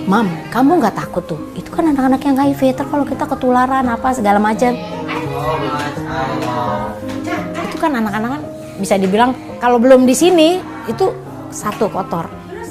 Mam, kamu nggak takut tuh? Itu kan anak-anak yang HIV, terus kalau kita ketularan apa segala macam. Itu kan anak-anak kan bisa dibilang kalau belum di sini itu satu kotor,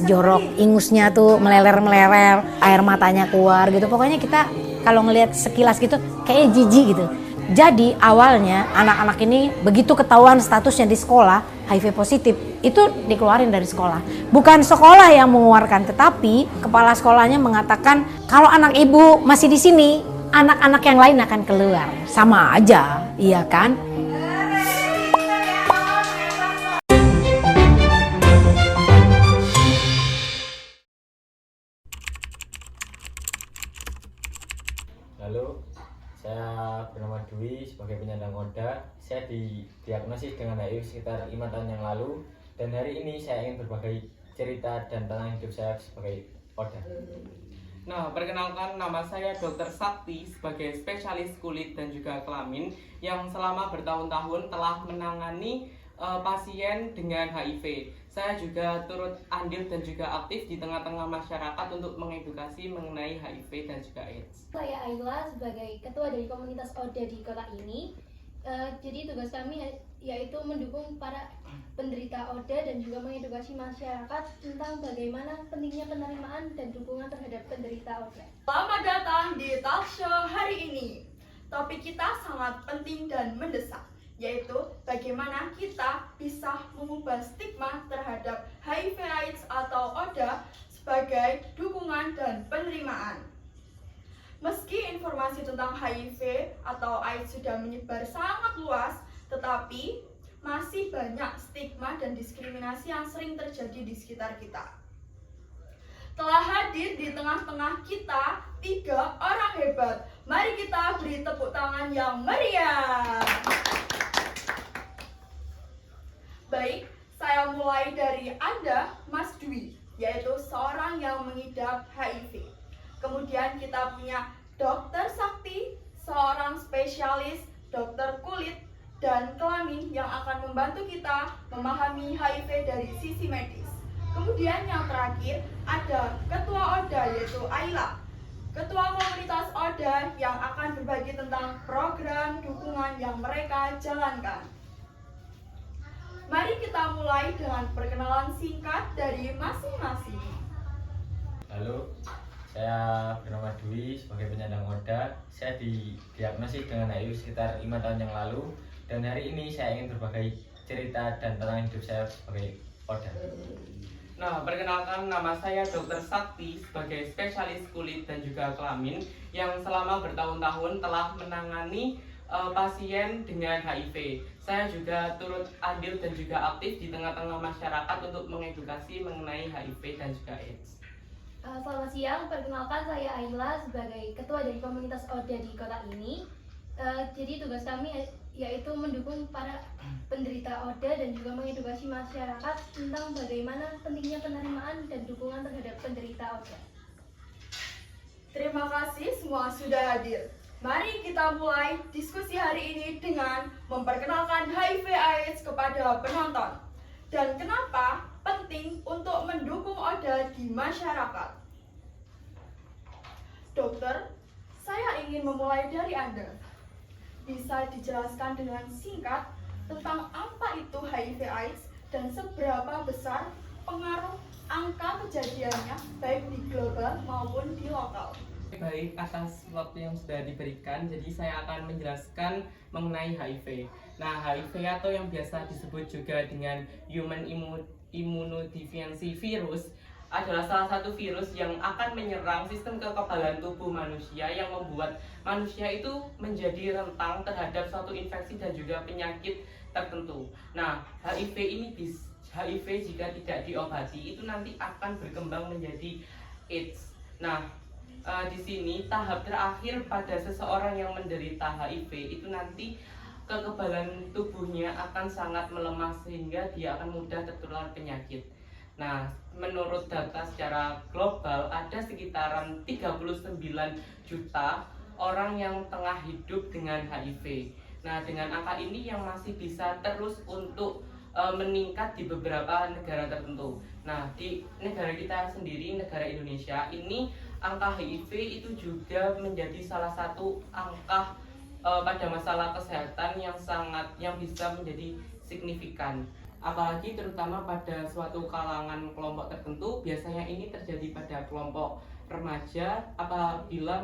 jorok, ingusnya tuh meleler-meleler, air matanya keluar gitu. Pokoknya kita kalau ngelihat sekilas gitu kayak jijik gitu. Jadi awalnya anak-anak ini begitu ketahuan statusnya di sekolah HIV positif itu dikeluarin dari sekolah. Bukan sekolah yang mengeluarkan, tetapi kepala sekolahnya mengatakan kalau anak ibu masih di sini, anak-anak yang lain akan keluar. Sama aja, iya kan? Halo, saya bernama Dwi sebagai penyandang ODA. Saya didiagnosis dengan HIV sekitar 5 tahun yang lalu, dan hari ini saya ingin berbagi cerita dan tentang hidup saya sebagai ODA. Nah, perkenalkan, nama saya Dr. Sakti sebagai spesialis kulit dan juga kelamin yang selama bertahun-tahun telah menangani pasien dengan HIV. Saya juga turut andil dan juga aktif di tengah-tengah masyarakat untuk mengedukasi mengenai HIV dan juga AIDS. Saya Ayla sebagai ketua dari komunitas ODA di kota ini. Jadi tugas kami yaitu mendukung para penderita ODA dan juga mengedukasi masyarakat tentang bagaimana pentingnya penerimaan dan dukungan terhadap penderita ODA. Selamat datang di talk show hari ini. Topik kita sangat penting dan mendesak, yaitu bagaimana kita bisa mengubah stigma terhadap HIV/AIDS atau ODA sebagai dukungan dan penerimaan. Meski informasi tentang HIV atau AIDS sudah menyebar sangat luas, tetapi masih banyak stigma dan diskriminasi yang sering terjadi di sekitar kita. Telah hadir di tengah-tengah kita 3 orang hebat. Mari kita beri tepuk tangan yang meriah. Baik, saya mulai dari Anda, Mas Dwi, yaitu seorang yang mengidap HIV. Kemudian kita punya Dr. Sakti, seorang spesialis dokter kulit dan kelamin yang akan membantu kita memahami HIV dari sisi medis. Kemudian yang terakhir ada Ketua ODA yaitu Ayla, Ketua Komunitas ODA yang akan berbagi tentang program dukungan yang mereka jalankan. Mari kita mulai dengan perkenalan singkat dari masing-masing. Halo, saya bernama Dwi sebagai penyandang ODA. Saya didiagnosis dengan HIV sekitar 5 tahun yang lalu, dan hari ini saya ingin berbagi cerita dan tentang hidup saya sebagai ODA. Nah, perkenalkan, nama saya Dr. Sakti sebagai spesialis kulit dan juga kelamin yang selama bertahun-tahun telah menangani pasien dengan HIV. Saya juga turut andil dan juga aktif di tengah-tengah masyarakat untuk mengedukasi mengenai HIV dan juga AIDS. Selamat siang, perkenalkan saya Ayla sebagai ketua dari komunitas ODA di kota ini. Jadi tugas kami yaitu mendukung para penderita ODA dan juga mengedukasi masyarakat tentang bagaimana pentingnya penerimaan dan dukungan terhadap penderita ODA. Terima kasih semua sudah hadir. Mari kita mulai diskusi hari ini dengan memperkenalkan HIV/AIDS kepada penonton dan kenapa penting untuk mendukung ODA di masyarakat. Dokter, saya ingin memulai dari Anda. Bisa dijelaskan dengan singkat tentang apa itu HIV/AIDS dan seberapa besar pengaruh angka kejadiannya baik di global maupun di lokal? Baik, atas waktu yang sudah diberikan, jadi saya akan menjelaskan mengenai HIV. Nah, HIV atau yang biasa disebut juga dengan Human Immunodeficiency Virus adalah salah satu virus yang akan menyerang sistem kekebalan tubuh manusia yang membuat manusia itu menjadi rentan terhadap suatu infeksi dan juga penyakit tertentu. Nah, HIV jika tidak diobati itu nanti akan berkembang menjadi AIDS. Nah, di sini tahap terakhir pada seseorang yang menderita HIV itu nanti kekebalan tubuhnya akan sangat melemah sehingga dia akan mudah tertular penyakit. Nah, menurut data secara global ada sekitaran 39 juta orang yang tengah hidup dengan HIV. Nah, dengan angka ini yang masih bisa terus untuk meningkat di beberapa negara tertentu. Nah, di negara kita sendiri, negara Indonesia ini angka HIV itu juga menjadi salah satu angka pada masalah kesehatan yang bisa menjadi signifikan. Apalagi terutama pada suatu kalangan kelompok tertentu, biasanya ini terjadi pada kelompok remaja apabila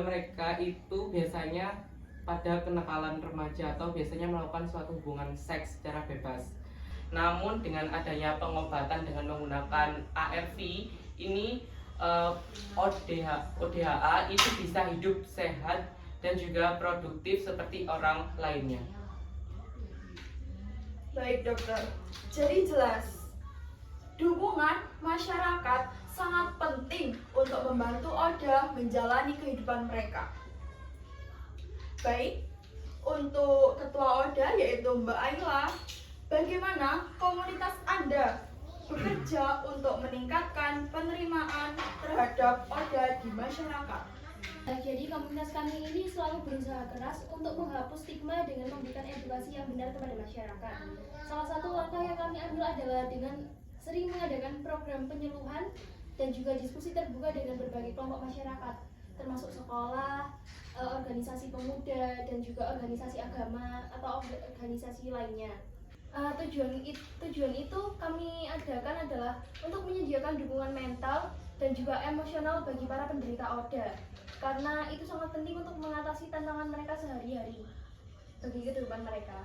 mereka itu biasanya pada kenakalan remaja atau biasanya melakukan suatu hubungan seks secara bebas. Namun dengan adanya pengobatan dengan menggunakan ARV ini ODHA itu bisa hidup sehat dan juga produktif seperti orang lainnya. Baik dokter, jadi jelas dukungan masyarakat sangat penting untuk membantu ODA menjalani kehidupan mereka. Baik, untuk Ketua ODA yaitu Mbak Ayla, bagaimana komunitas Anda bekerja untuk meningkatkan penerimaan terhadap ODA di masyarakat? Jadi komunitas kami ini selalu berusaha keras untuk menghapus stigma dengan memberikan edukasi yang benar kepada masyarakat. Salah satu langkah yang kami ambil adalah dengan sering mengadakan program penyuluhan dan juga diskusi terbuka dengan berbagai kelompok masyarakat, termasuk sekolah, organisasi pemuda, dan juga organisasi agama atau organisasi lainnya. Tujuan itu kami adakan adalah untuk menyediakan dukungan mental dan juga emosional bagi para penderita ODA, karena itu sangat penting untuk mengatasi tantangan mereka sehari-hari bagi kehidupan mereka.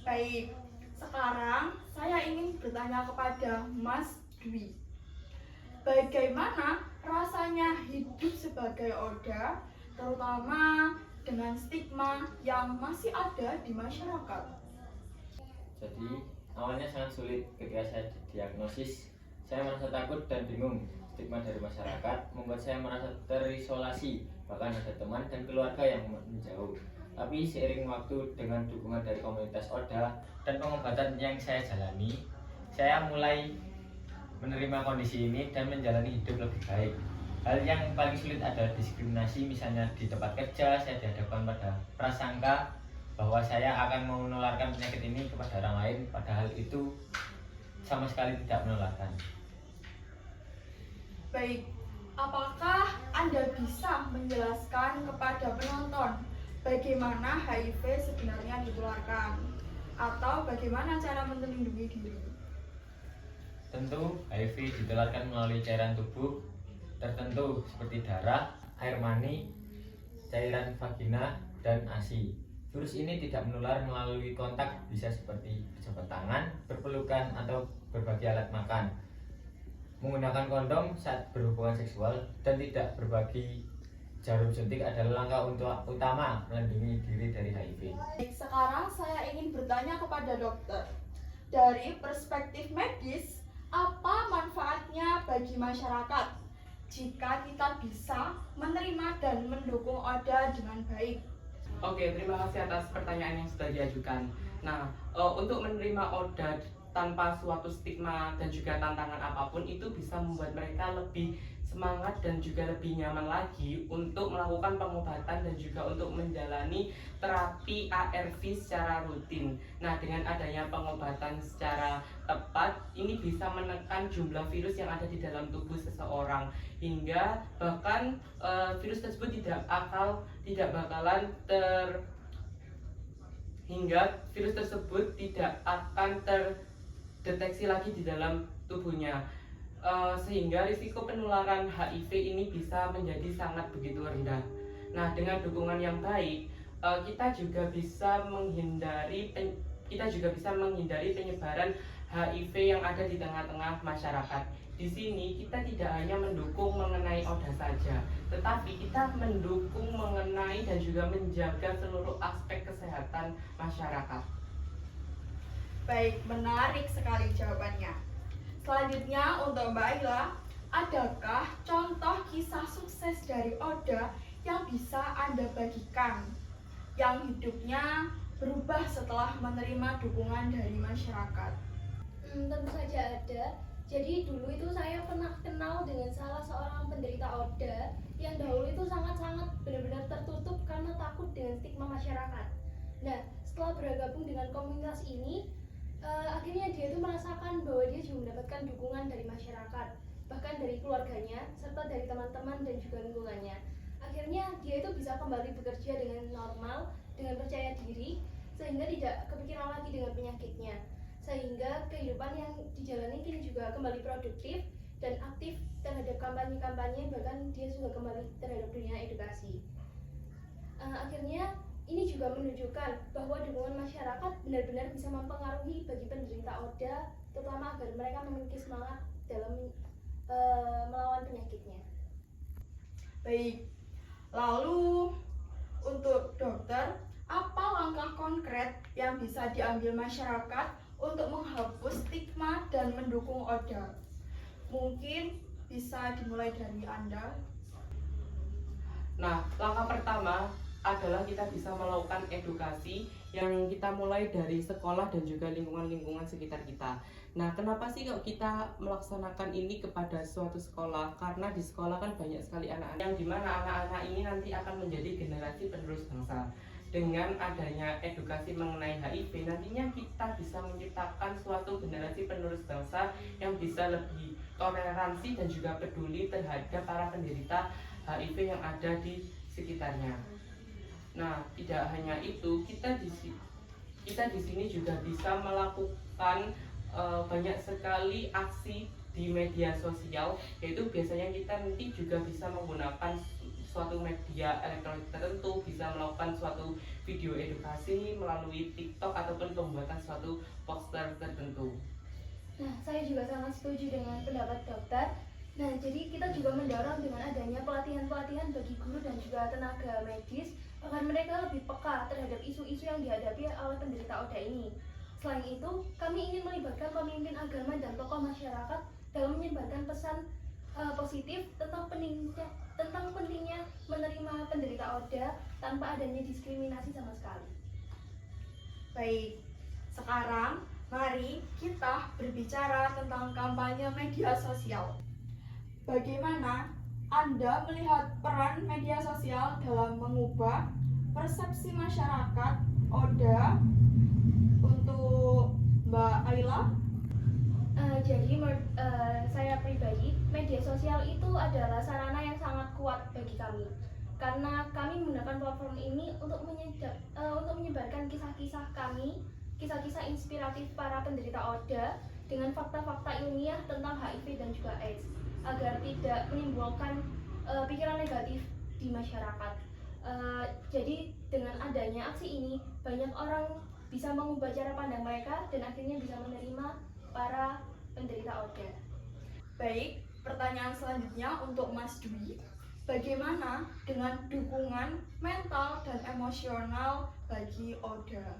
Baik, sekarang saya ingin bertanya kepada Mas Dwi. Bagaimana rasanya hidup sebagai ODA, terutama dengan stigma yang masih ada di masyarakat? Jadi awalnya sangat sulit ketika saya didiagnosis. Saya merasa takut dan bingung. Stigma dari masyarakat membuat saya merasa terisolasi, bahkan ada teman dan keluarga yang menjauh. Tapi seiring waktu dengan dukungan dari komunitas ODA dan pengobatan yang saya jalani, saya mulai menerima kondisi ini dan menjalani hidup lebih baik. Hal yang paling sulit adalah diskriminasi, misalnya di tempat kerja saya dihadapkan pada prasangka bahwa saya akan menularkan penyakit ini kepada orang lain, padahal itu sama sekali tidak menularkan. Baik, apakah Anda bisa menjelaskan kepada penonton bagaimana HIV sebenarnya ditularkan? Atau bagaimana cara melindungi diri? Tentu HIV ditularkan melalui cairan tubuh tertentu seperti darah, air mani, cairan vagina, dan ASI. Virus ini tidak menular melalui kontak, bisa seperti berjabat tangan, berpelukan, atau berbagi alat makan, menggunakan kondom saat berhubungan seksual, dan tidak berbagi jarum suntik adalah langkah utama melindungi diri dari HIV. Baik, sekarang saya ingin bertanya kepada dokter. Dari perspektif medis, apa manfaatnya bagi masyarakat jika kita bisa menerima dan mendukung ODA dengan baik? Oke, terima kasih atas pertanyaan yang sudah diajukan. Nah, untuk menerima ODA tanpa suatu stigma dan juga tantangan apapun itu bisa membuat mereka lebih semangat dan juga lebih nyaman lagi untuk melakukan pengobatan dan juga untuk menjalani terapi ARV secara rutin. Nah, dengan adanya pengobatan secara tepat, ini bisa menekan jumlah virus yang ada di dalam tubuh seseorang hingga bahkan virus tersebut tidak akan terdeteksi lagi di dalam tubuhnya. Sehingga risiko penularan HIV ini bisa menjadi sangat begitu rendah. Nah, dengan dukungan yang baik, kita juga bisa menghindari penyebaran HIV yang ada di tengah-tengah masyarakat. Di sini kita tidak hanya mendukung mengenai ODA saja, tetapi kita mendukung mengenai dan juga menjaga seluruh aspek kesehatan masyarakat. Baik, menarik sekali jawabannya. Selanjutnya untuk Mbak Ayla, adakah contoh kisah sukses dari ODA yang bisa Anda bagikan, yang hidupnya berubah setelah menerima dukungan dari masyarakat? Tentu saja ada. Jadi dulu itu saya pernah kenal dengan salah seorang penderita ODA yang dahulu itu sangat-sangat benar-benar tertutup karena takut dengan stigma masyarakat. Nah, setelah bergabung dengan komunitas ini, Akhirnya dia itu merasakan bahwa dia juga mendapatkan dukungan dari masyarakat, bahkan dari keluarganya, serta dari teman-teman dan juga lingkungannya. Akhirnya dia itu bisa kembali bekerja dengan normal, dengan percaya diri, sehingga tidak kepikiran lagi dengan penyakitnya. Sehingga kehidupan yang dijalani kini juga kembali produktif dan aktif terhadap kampanye-kampanye, bahkan dia juga kembali terhadap dunia edukasi. Akhirnya ini juga menunjukkan bahwa dukungan masyarakat benar-benar bisa mempengaruhi bagi penderita ODA, terutama agar mereka memiliki semangat dalam melawan penyakitnya. Baik, lalu untuk dokter, apa langkah konkret yang bisa diambil masyarakat untuk menghapus stigma dan mendukung ODA? Mungkin bisa dimulai dari Anda. Nah, langkah pertama adalah kita bisa melakukan edukasi yang kita mulai dari sekolah dan juga lingkungan-lingkungan sekitar kita. Nah, kenapa sih kalau kita melaksanakan ini kepada suatu sekolah? Karena di sekolah kan banyak sekali anak-anak yang dimana anak-anak ini nanti akan menjadi generasi penerus bangsa. Dengan adanya edukasi mengenai HIV, nantinya kita bisa menciptakan suatu generasi penerus bangsa yang bisa lebih toleransi dan juga peduli terhadap para penderita HIV yang ada di sekitarnya. Nah, tidak hanya itu, kita di sini juga bisa melakukan banyak sekali aksi di media sosial, yaitu biasanya kita nanti juga bisa menggunakan suatu media elektronik tertentu, bisa melakukan suatu video edukasi melalui TikTok ataupun pembuatan suatu poster tertentu. Nah, saya juga sangat setuju dengan pendapat dokter. Nah, jadi kita juga mendorong dengan adanya pelatihan-pelatihan bagi guru dan juga tenaga medis agar mereka lebih peka terhadap isu-isu yang dihadapi oleh penderita ODA ini. Selain itu, kami ingin melibatkan pemimpin agama dan tokoh masyarakat dalam menyebarkan pesan positif tentang pentingnya menerima penderita ODA tanpa adanya diskriminasi sama sekali. Baik, sekarang mari kita berbicara tentang kampanye media sosial. Bagaimana Anda melihat peran media sosial dalam mengubah persepsi masyarakat ODA? Untuk Mbak Ayla? Jadi menurut saya pribadi, media sosial itu adalah sarana yang sangat kuat bagi kami. Karena kami menggunakan platform ini untuk menyebarkan kisah-kisah kami, kisah-kisah inspiratif para penderita ODA dengan fakta-fakta ilmiah tentang HIV dan juga AIDS, agar tidak menimbulkan pikiran negatif di masyarakat. Jadi dengan adanya aksi ini, banyak orang bisa mengubah cara pandang mereka dan akhirnya bisa menerima para penderita ODA. Baik, pertanyaan selanjutnya untuk Mas Dwi. Bagaimana dengan dukungan mental dan emosional bagi ODA?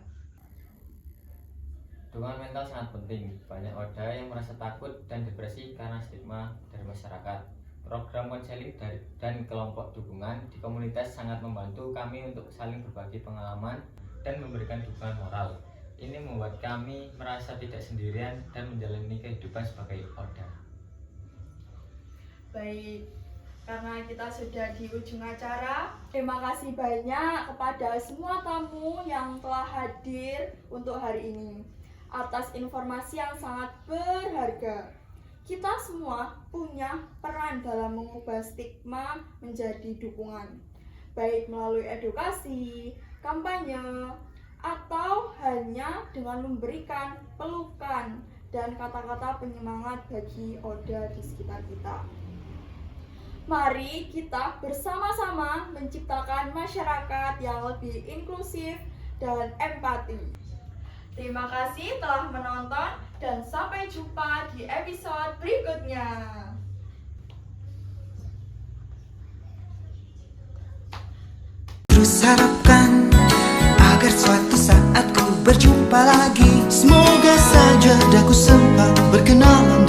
Dukungan mental sangat penting. Banyak ODA yang merasa takut dan depresi karena stigma dari masyarakat. Program konseling dan kelompok dukungan di komunitas sangat membantu kami untuk saling berbagi pengalaman dan memberikan dukungan moral. Ini membuat kami merasa tidak sendirian dan menjalani kehidupan sebagai ODA. Baik, karena kita sudah di ujung acara, terima kasih banyak kepada semua tamu yang telah hadir untuk hari ini atas informasi yang sangat berharga. Kita semua punya peran dalam mengubah stigma menjadi dukungan, baik melalui edukasi, kampanye, atau hanya dengan memberikan pelukan dan kata-kata penyemangat bagi ODA di sekitar kita. Mari kita bersama-sama menciptakan masyarakat yang lebih inklusif dan empati. Terima kasih telah menonton dan sampai jumpa di episode berikutnya. Terus harapkan agar suatu saat ku berjumpa lagi. Semoga saja daku sempat berkenalan